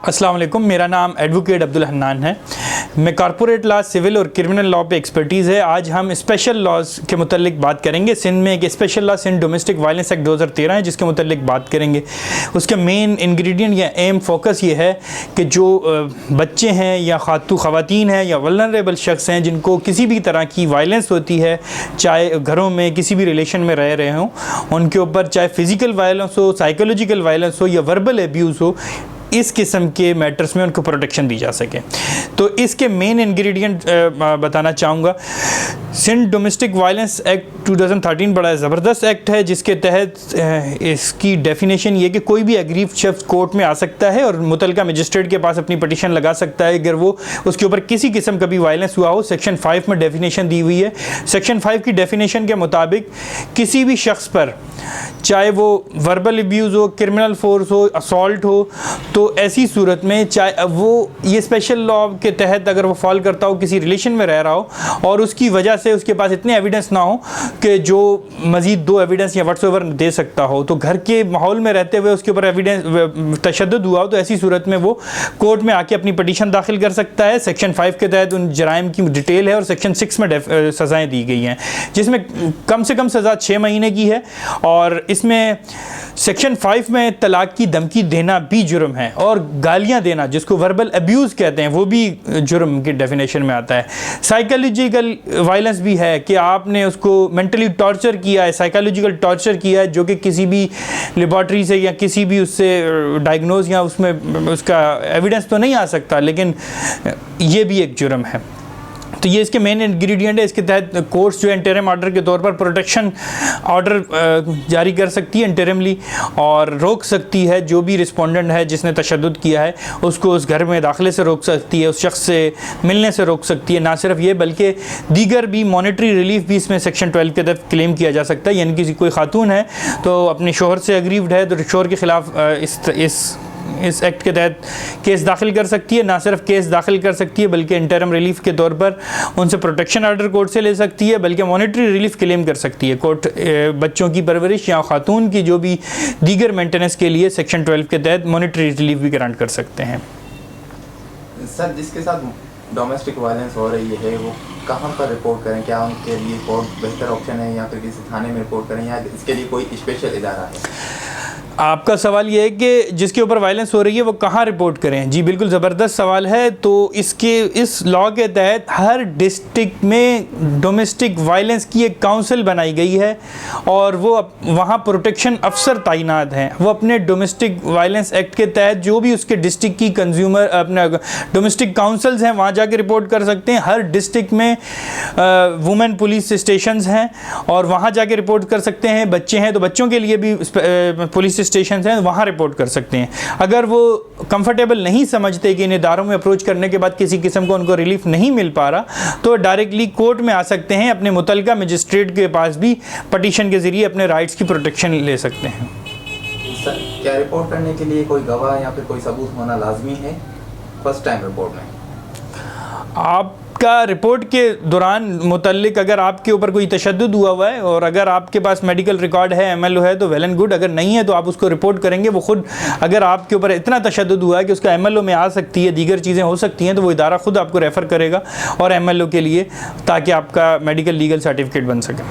अस्सलाम वालेकुम, मेरा नाम एडवोकेट अब्दुल हन्नान है। मैं कॉर्पोरेट लॉ, सिविल और क्रिमिनल लॉ पे एक्सपर्टीज़ है। आज हम स्पेशल लॉज के मुतल्लिक बात करेंगे। सिंध में एक special law Sindh domestic violence act 2013 है, जिसके मुतल्लिक बात करेंगे। उसके मेन इंग्रेडिएंट या एम फोकस ये है कि जो बच्चे हैं या ख़वातीन हैं या वल्नरेबल शख्स हैं जिनको किसी भी तरह की वायलेंस होती है, चाहे घरों में किसी भी रिलेशन में रह रहे हों, उनके ऊपर चाहे फ़िज़िकल वायलेंस हो, साइकोलॉजिकल वायलेंस हो या वर्बल एब्यूज़ हो, इस किस्म के मैटर्स में उनको प्रोटेक्शन दी जा सके। तो इसके मेन इंग्रेडिएंट बताना चाहूँगा। सिंध डोमेस्टिक वायलेंस एक्ट 2013 बड़ा ज़बरदस्त एक्ट है, जिसके तहत इसकी डेफिनेशन ये कि कोई भी एग्रीव्ड शख्स कोर्ट में आ सकता है और मुतलका मजिस्ट्रेट के पास अपनी पटिशन लगा सकता है अगर वो उसके ऊपर किसी किस्म का भी वायलेंस हुआ हो। सेक्शन 5 में डेफिनेशन दी हुई है। सेक्शन 5 की डेफिनेशन के मुताबिक किसी भी शख्स पर, चाहे वो वर्बल एब्यूज़ हो, क्रिमिनल फोर्स हो, असॉल्ट हो, तो ऐसी सूरत में चाहे वो ये स्पेशल लॉ के तहत अगर वो फॉल करता हो, किसी रिलेशन में रह रहा हो और उसकी वजह से उसके पास इतने एविडेंस ना हो कि जो मज़ीद 2 एविडेंस या व्हाट्सएवर दे सकता हो, तो घर के माहौल में रहते हुए उसके ऊपर एविडेंस तशद्दुद हुआ हो, तो ऐसी सूरत में वो कोर्ट में आके अपनी पटिशन दाखिल कर सकता है। सेक्शन 5 के तहत उन जराइम की डिटेल है और सेक्शन 6 में सज़ाएँ दी गई हैं, जिसमें कम से कम सज़ा 6 महीने की है। और इसमें सेक्शन 5 में तलाक की धमकी देना भी जुर्म है और गालियां देना, जिसको वर्बल अब्यूज़ कहते हैं, वो भी जुर्म की डेफिनेशन में आता है। साइकोलॉजिकल वायलेंस भी है कि आपने उसको मेंटली टॉर्चर किया है, साइकोलॉजिकल टॉर्चर किया है, जो कि किसी भी लेबॉर्ट्री से या किसी भी उससे डायग्नोज या उसमें उसका एविडेंस तो नहीं आ सकता, लेकिन ये भी एक जुर्म है। तो ये इसके मेन इंग्रेडिएंट है। इसके तहत कोर्ट्स जो है इंटरिम ऑर्डर के तौर पर प्रोटेक्शन ऑर्डर जारी कर सकती है इंटरिमली, और रोक सकती है जो भी रिस्पोंडेंट है जिसने तशद्दुद किया है उसको उस घर में दाखिले से रोक सकती है, उस शख्स से मिलने से रोक सकती है। ना सिर्फ ये बल्कि दीगर भी मॉनेटरी रिलीफ भी इसमें सेक्शन 12 के तहत क्लेम किया जा सकता है। यानी किसी कोई खातून है तो अपने शोहर से अग्रीव्ड है तो शोहर के ख़िलाफ़ इस एक्ट के तहत केस दाखिल कर सकती है। ना सिर्फ केस दाखिल कर सकती है बल्कि इंटरम रिलीफ के तौर पर उनसे प्रोटेक्शन ऑर्डर कोर्ट से ले सकती है, बल्कि मॉनेटरी रिलीफ क्लेम कर सकती है। कोर्ट बच्चों की परवरिश या खातून की जो भी दीगर मेंटेनेंस के लिए सेक्शन 12 के तहत मॉनेटरी रिलीफ भी ग्रांट कर सकते हैं। सर, जिसके साथ डोमेस्टिक वायलेंस हो रही है वो कहाँ पर रिपोर्ट करें? क्या उनके लिए कोर्ट बेहतर ऑप्शन है या फिर किसी थाने में रिपोर्ट करें या इसके लिए कोई स्पेशल इदारा है? आपका सवाल ये है कि जिसके ऊपर वायलेंस हो रही है वो कहाँ रिपोर्ट करें? जी बिल्कुल, ज़बरदस्त सवाल है। तो इस लॉ के तहत हर डिस्ट्रिक्ट में डोमेस्टिक वायलेंस की एक काउंसिल बनाई गई है और वो वहाँ प्रोटेक्शन अफसर तैनात हैं। वो अपने डोमेस्टिक वायलेंस एक्ट के तहत जो भी उसके डिस्ट्रिक्ट की कंज्यूमर अपना डोमेस्टिक काउंसिल्स हैं वहाँ जाके रिपोर्ट कर सकते हैं। हर डिस्ट्रिक्ट में वुमेन पुलिस स्टेशंस हैं और वहाँ जाके रिपोर्ट कर सकते हैं। बच्चे हैं तो बच्चों के लिए भी पुलिस स्टेशन हैं, वहाँ रिपोर्ट कर सकते हैं। अगर वो कंफर्टेबल नहीं समझते कि इन इदारों में अप्रोच करने के बाद किसी किस्म को उनको रिलीफ नहीं मिल पा रहा, तो डायरेक्टली कोर्ट में आ सकते हैं, अपने मुतलका मजिस्ट्रेट के पास भी पटिशन के ज़रिए अपने राइट्स की प्रोटेक्शन ले सकते हैं। सर, क्या रिपोर्ट करने के लिए कोई गवाह या फिर कोई सबूत होना लाजमी है फर्स्ट टाइम रिपोर्ट में? आपका रिपोर्ट के दौरान मुतल्लिक अगर आपके ऊपर कोई तशद्दुद हुआ है और अगर आपके पास मेडिकल रिकॉर्ड है, MLO है, तो वेल एंड गुड। अगर नहीं है तो आप उसको रिपोर्ट करेंगे। वो खुद अगर आपके ऊपर इतना तशद्दुद हुआ है कि उसका MLO में आ सकती है, दीगर चीज़ें हो सकती हैं, तो वो इदारा खुद आपको रेफ़र करेगा और MLO के लिए, ताकि आपका मेडिकल लीगल सर्टिफिकेट बन सके।